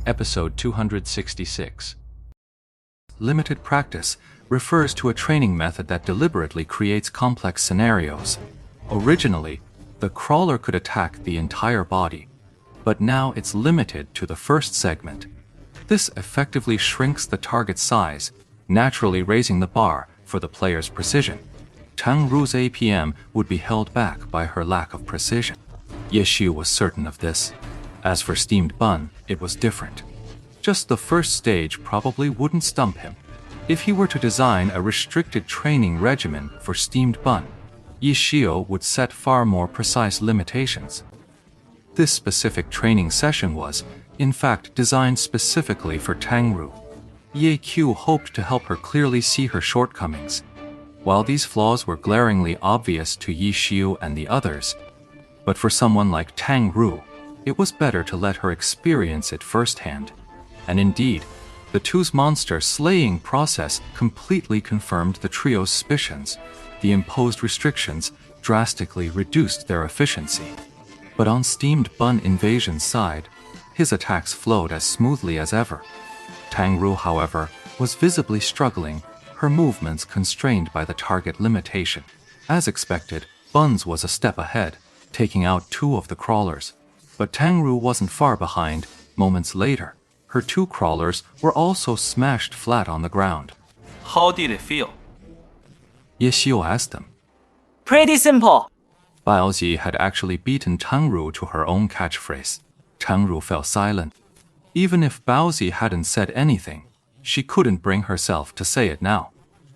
Episode 266. Limited practice refers to a training method that deliberately creates complex scenarios. Originally, the crawler could attack the entire body, but now it's limited to the first segment. This effectively shrinks the target size, naturally raising the bar for the player's precision. Tang Ru's APM would be held back by her lack of precision. Ye Xiu was certain of this. As for Steamed Bun, it was different. Just the first stage probably wouldn't stump him. If he were to design a restricted training regimen for Steamed Bun, Ye Xiu would set far more precise limitations. This specific training session was, in fact, designed specifically for Tang Ru. Ye Qiu hoped to help her clearly see her shortcomings. While these flaws were glaringly obvious to Ye Xiu and the others, but for someone like Tang Ru, it was better to let her experience it firsthand. And indeed, the two's monster slaying process completely confirmed the trio's suspicions. The imposed restrictions drastically reduced their efficiency. But on Steamed Bun Invasion's side, his attacks flowed as smoothly as ever. Tang Ru, however, was visibly struggling, her movements constrained by the target limitation. As expected, Buns was a step ahead, taking out two of the crawlers. But Tang Ru wasn't far behind. Moments later, her two crawlers were also smashed flat on the ground. How did it feel? Ye Xiu asked them. Pretty simple. Baozi had actually beaten Tang Ru to her own catchphrase. Tang Ru fell silent. Even if Baozi hadn't said anything, she couldn't bring herself to say it now.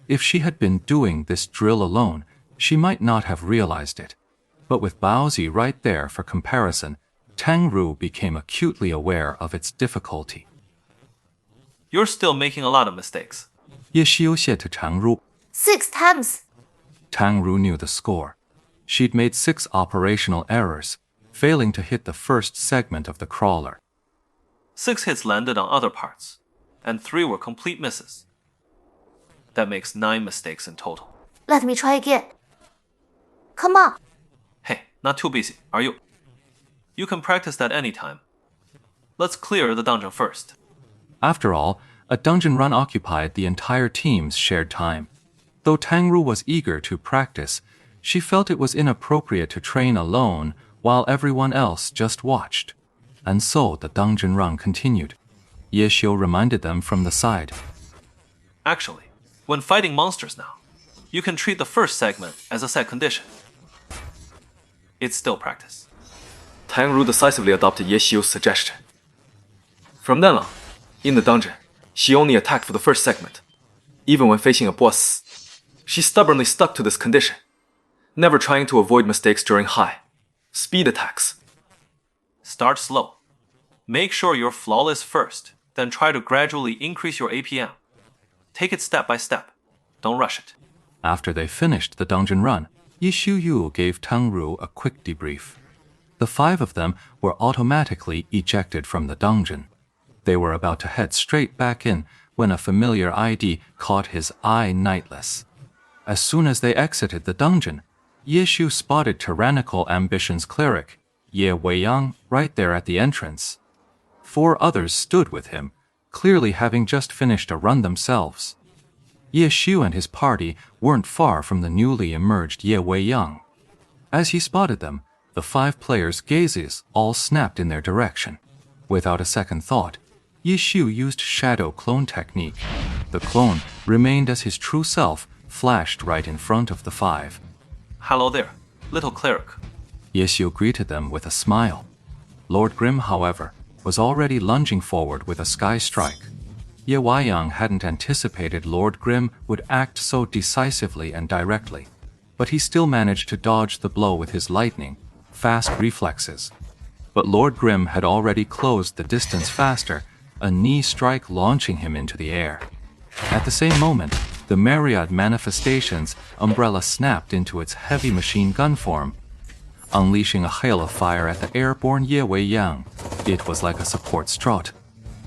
If she had been doing this drill alone, she might not have realized it. But with Baozi right there for comparison, Tang Ru became acutely aware of its difficulty. You're still making a lot of mistakes. Ye Xiu said to Tang Ru. 6 times. Tang Ru knew the score. She'd made 6 operational errors, failing to hit the first segment of the crawler. 6 hits landed on other parts, and 3 were complete misses. That makes 9 mistakes in total. Let me try again. Come on. Hey, not too busy, are you? You can practice that anytime. Let's clear the dungeon first. After all, a dungeon run occupied the entire team's shared time. Though Tang Ru was eager to practice, she felt it was inappropriate to train alone while everyone else just watched. And so the dungeon run continued. Ye Xiu reminded them from the side. Actually, when fighting monsters now, you can treat the first segment as a set condition. It's still practice. Tang Ru decisively adopted Ye Xiu's suggestion. From then on, in the dungeon, she only attacked for the first segment. Even when facing a boss, she stubbornly stuck to this condition, never trying to avoid mistakes during high speed attacks. Start slow. Make sure you're flawless first, then try to gradually increase your APM. Take it step by step. Don't rush it. After they finished the dungeon run, Ye Xiu gave Tang Ru a quick debrief. The 5 of them were automatically ejected from the dungeon. They were about to head straight back in when a familiar ID caught his eye nightless. As soon as they exited the dungeon, Ye Xiu spotted Tyrannical Ambition's cleric, Ye Weiyang, right there at the entrance. 4 others stood with him, clearly having just finished a run themselves. Ye Xiu and his party weren't far from the newly emerged Ye Weiyang. As he spotted them, the 5 players' gazes all snapped in their direction. Without a second thought, Ye Xiu used Shadow Clone technique. The clone remained as his true self, flashed right in front of the 5. Hello there, little cleric. Ye Xiu greeted them with a smile. Lord Grim, however, was already lunging forward with a sky strike. Ye Weiyang hadn't anticipated Lord Grim would act so decisively and directly, but he still managed to dodge the blow with his lightning, fast reflexes. But Lord Grim had already closed the distance faster, a knee strike launching him into the air. At the same moment, the Myriad Manifestation's umbrella snapped into its heavy machine gun form, unleashing a hail of fire at the airborne Ye Weiyang. It was like a support strut.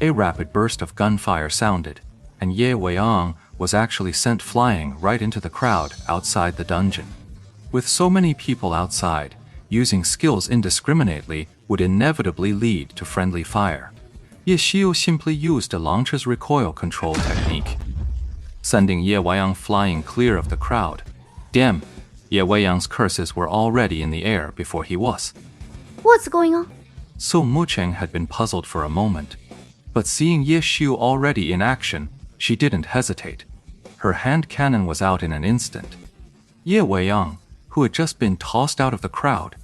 A rapid burst of gunfire sounded, and Ye Weiyang was actually sent flying right into the crowd outside the dungeon. With so many people outside, using skills indiscriminately would inevitably lead to friendly fire. Ye Xiu simply used a launcher's recoil control technique, sending Ye Weiyang flying clear of the crowd. Damn, Ye Weiyang's curses were already in the air before he was. What's going on? So Mucheng had been puzzled for a moment, but seeing Ye Xiu already in action, she didn't hesitate. Her hand cannon was out in an instant. Ye Weiyang, who had just been tossed out of the crowd,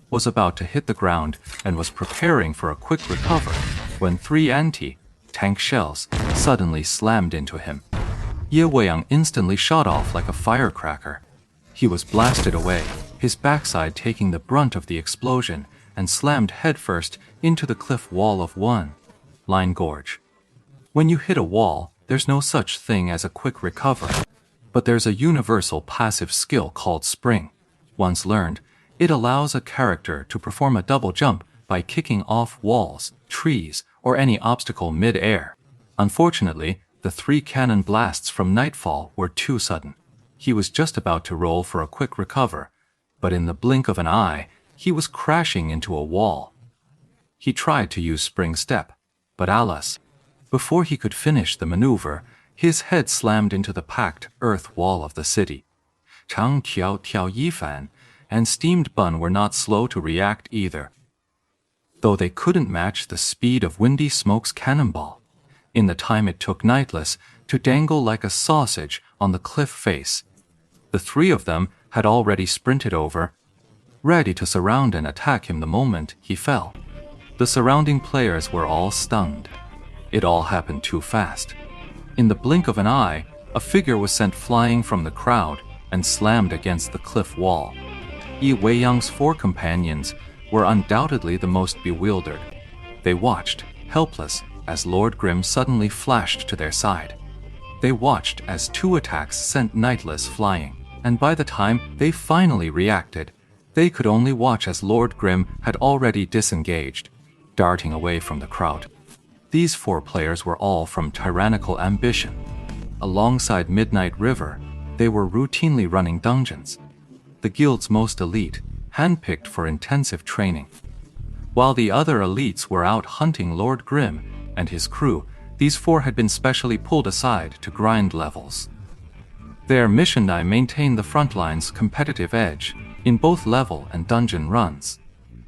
was about to hit the ground and was preparing for a quick recover when 3 anti-tank shells suddenly slammed into him. Ye Weiyang instantly shot off like a firecracker. He was blasted away, his backside taking the brunt of the explosion, and slammed headfirst into the cliff wall of Line Gorge. When you hit a wall, there's no such thing as a quick recover, but there's a universal passive skill called spring. Once learned, it allows a character to perform a double jump by kicking off walls, trees, or any obstacle mid-air. Unfortunately, the 3 cannon blasts from Nightfall were too sudden. He was just about to roll for a quick recover, but in the blink of an eye, he was crashing into a wall. He tried to use spring step, but alas, before he could finish the maneuver, his head slammed into the packed earth wall of the city. Chang Tiao Tiao Yifan and Steamed Bun were not slow to react either, though they couldn't match the speed of Windy Smoke's cannonball. In the time it took Nightless to dangle like a sausage on the cliff face, the 3 of them had already sprinted over, ready to surround and attack him the moment he fell. The surrounding players were all stunned. It all happened too fast. In the blink of an eye, a figure was sent flying from the crowd and slammed against the cliff wall. Ye Weiyang's 4 companions were undoubtedly the most bewildered. They watched, helpless, as Lord Grimm suddenly flashed to their side. They watched as 2 attacks sent Nightless flying, and by the time they finally reacted, they could only watch as Lord Grimm had already disengaged, darting away from the crowd. These 4 players were all from Tyrannical Ambition. Alongside Midnight River, they were routinely running dungeons, the guild's most elite, handpicked for intensive training. While the other elites were out hunting Lord Grimm and his crew, these 4 had been specially pulled aside to grind levels. Their mission to maintain the frontline's competitive edge in both level and dungeon runs,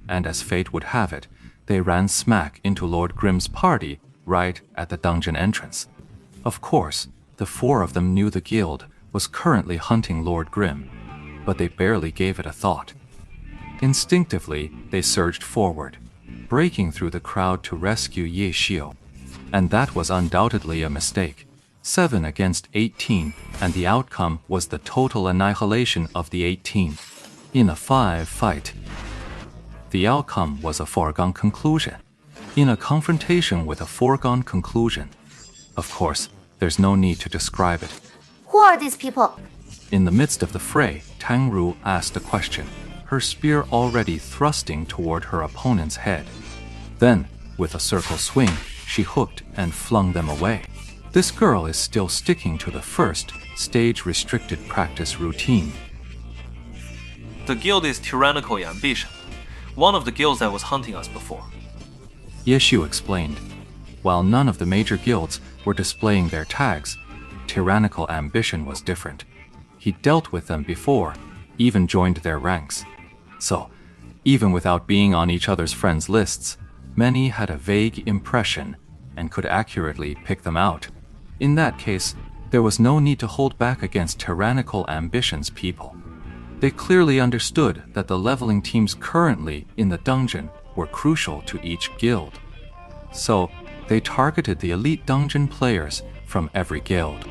and as fate would have it, they ran smack into Lord Grimm's party right at the dungeon entrance. Of course, the 4 of them knew the guild was currently hunting Lord Grimm, but they barely gave it a thought. Instinctively, they surged forward, breaking through the crowd to rescue Ye Xiu. And that was undoubtedly a mistake. 7 against 18, and the outcome was the total annihilation of the 18. In a 5 fight, the outcome was a foregone conclusion. In a confrontation with a foregone conclusion, of course, there's no need to describe it. Who are these people? In the midst of the fray, Tang Ru asked a question, her spear already thrusting toward her opponent's head. Then, with a circle swing, she hooked and flung them away. This girl is still sticking to the first stage-restricted practice routine. The guild is Tyrannical Ambition, one of the guilds that was hunting us before. Ye Xiu explained. While none of the major guilds were displaying their tags, Tyrannical Ambition was different. He dealt with them before, even joined their ranks. So, even without being on each other's friends' lists, many had a vague impression and could accurately pick them out. In that case, there was no need to hold back against Tyrannical Ambition's people. They clearly understood that the leveling teams currently in the dungeon were crucial to each guild. So, they targeted the elite dungeon players from every guild.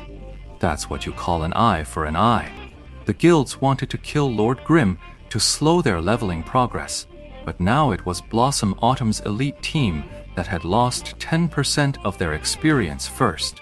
That's what you call an eye for an eye. The guilds wanted to kill Lord Grimm to slow their leveling progress, but now it was Blossom Autumn's elite team that had lost 10% of their experience first.